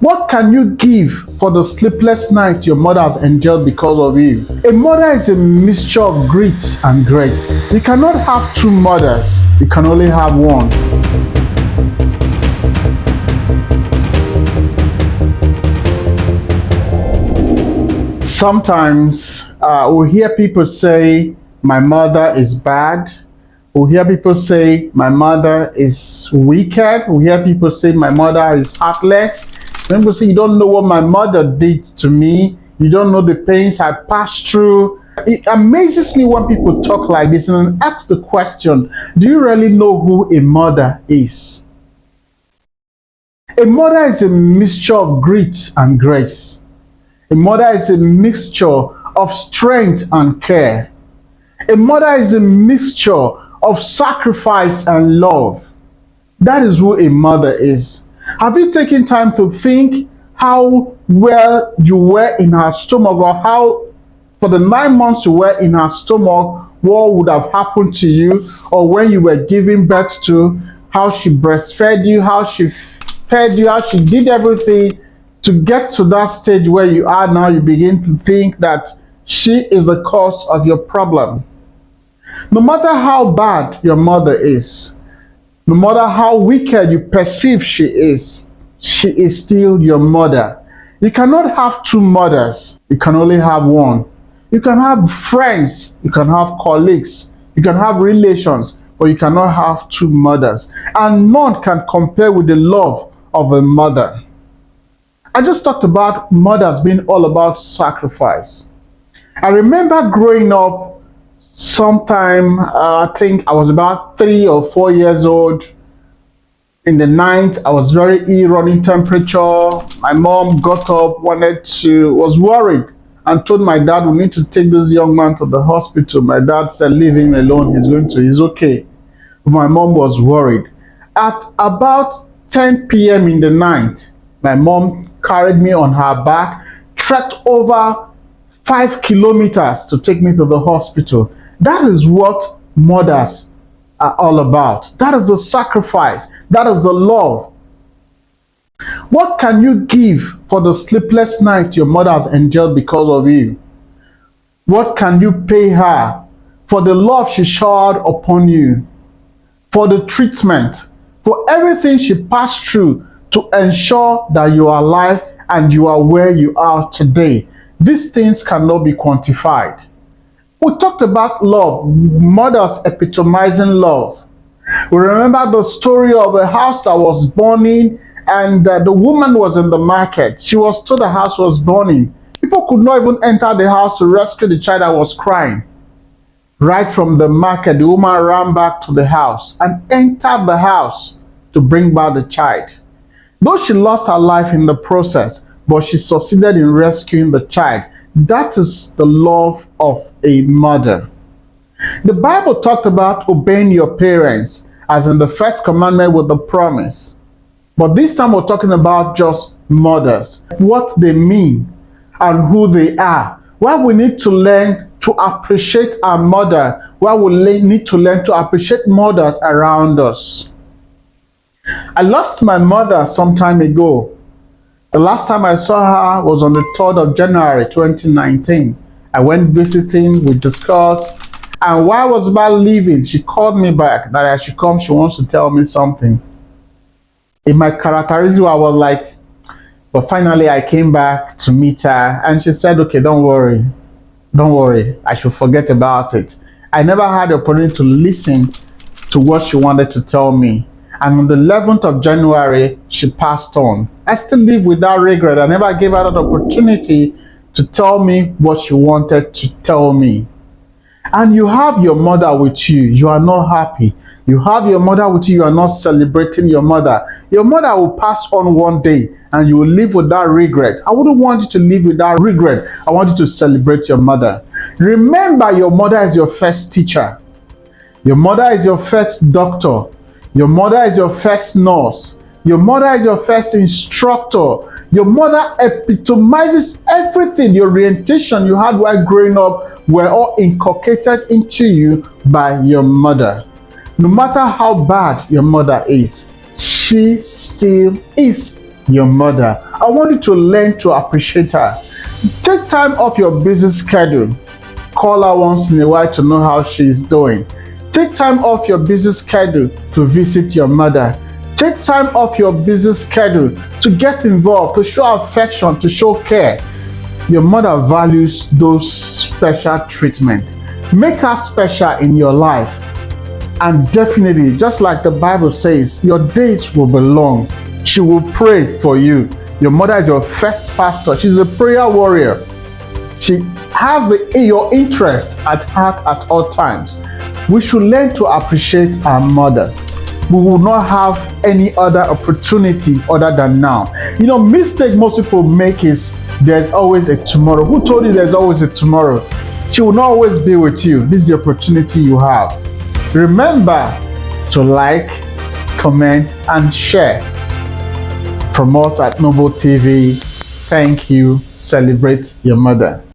What can you give for the sleepless night your mother has endured because of you? A mother is a mixture of grit and grace. You cannot have two mothers, you can only have one. Sometimes we hear people say, my mother is bad. We hear people say, my mother is wicked. We hear people say, my mother is heartless. Some people say, you don't know what my mother did to me. You don't know the pains I passed through. It amazes me when people talk like this and ask the question, do you really know who a mother is? A mother is a mixture of grit and grace. A mother is a mixture of strength and care. A mother is a mixture of sacrifice and love. That is who a mother is. Have you taken time to think how well you were in her stomach, or how for the 9 months you were in her stomach, what would have happened to you, or when you were giving birth to, how she breastfed you, how she fed you, how she did everything to get to that stage where you are now? You begin to think that she is the cause of your problem. No matter how bad your mother is, no matter how wicked you perceive she is still your mother. You cannot have two mothers, you can only have one. You can have friends, you can have colleagues, you can have relations, but you cannot have two mothers. And none can compare with the love of a mother. I just talked about mothers being all about sacrifice. I remember growing up sometime, I think I was about 3 or 4 years old. In the night, I was very ill, running temperature. My mom got up, was worried, and told my dad, we need to take this young man to the hospital. My dad said, leave him alone, he's okay. But my mom was worried. At about 10 p.m. in the night, my mom carried me on her back, trekked over 5 kilometers to take me to the hospital. That is what mothers are all about. That is the sacrifice. That is the love. What can you give for the sleepless night your mother has endured because of you? What can you pay her for the love she showered upon you, for the treatment, for everything she passed through to ensure that you are alive and you are where you are today? These things cannot be quantified. We talked about love, mothers epitomizing love. We remember the story of a house that was burning, and the woman was in the market. She was told the house was burning. People could not even enter the house to rescue the child that was crying. Right from the market, the woman ran back to the house and entered the house to bring back the child. Though she lost her life in the process, but she succeeded in rescuing the child. That is the love of a mother. The Bible talked about obeying your parents, as in the first commandment with the promise. But this time we're talking about just mothers, what they mean and who they are. Why we need to learn to appreciate our mother, why we need to learn to appreciate mothers around us. I lost my mother some time ago. The last time I saw her was on the 3rd of January 2019. I went visiting, we discussed, and while I was about leaving, she called me back that I should come. She wants to tell me something. In my characteristic, I was like, but finally I came back to meet her, and she said, okay, don't worry, I should forget about it. I never had the opportunity to listen to what she wanted to tell me. And on the 11th of January, she passed on. I still live with that regret. I never gave her that opportunity to tell me what she wanted to tell me. And you have your mother with you, you are not happy. You have your mother with you, you are not celebrating your mother. Your mother will pass on one day and you will live with that regret. I wouldn't want you to live with that regret. I want you to celebrate your mother. Remember, your mother is your first teacher. Your mother is your first doctor. Your mother is your first nurse. Your mother is your first instructor. Your mother epitomizes everything. The orientation you had while growing up were all inculcated into you by your mother. No matter how bad your mother is, she still is your mother. I want you to learn to appreciate her. Take time off your busy schedule. Call her once in a while to know how she is doing. Take time off your busy schedule to visit your mother. Take time off your busy schedule to get involved, to show affection, to show care. Your mother values those special treatments. Make her special in your life. And definitely, just like the Bible says, your days will be long. She will pray for you. Your mother is your first pastor. She's a prayer warrior. She has your interest at heart at all times. We should learn to appreciate our mothers. We will not have any other opportunity other than now. Mistake most people make is there's always a tomorrow. Who told you there's always a tomorrow? She will not always be with you. This is the opportunity you have. Remember to like, comment, and share. From us at Noble TV, thank you. Celebrate your mother.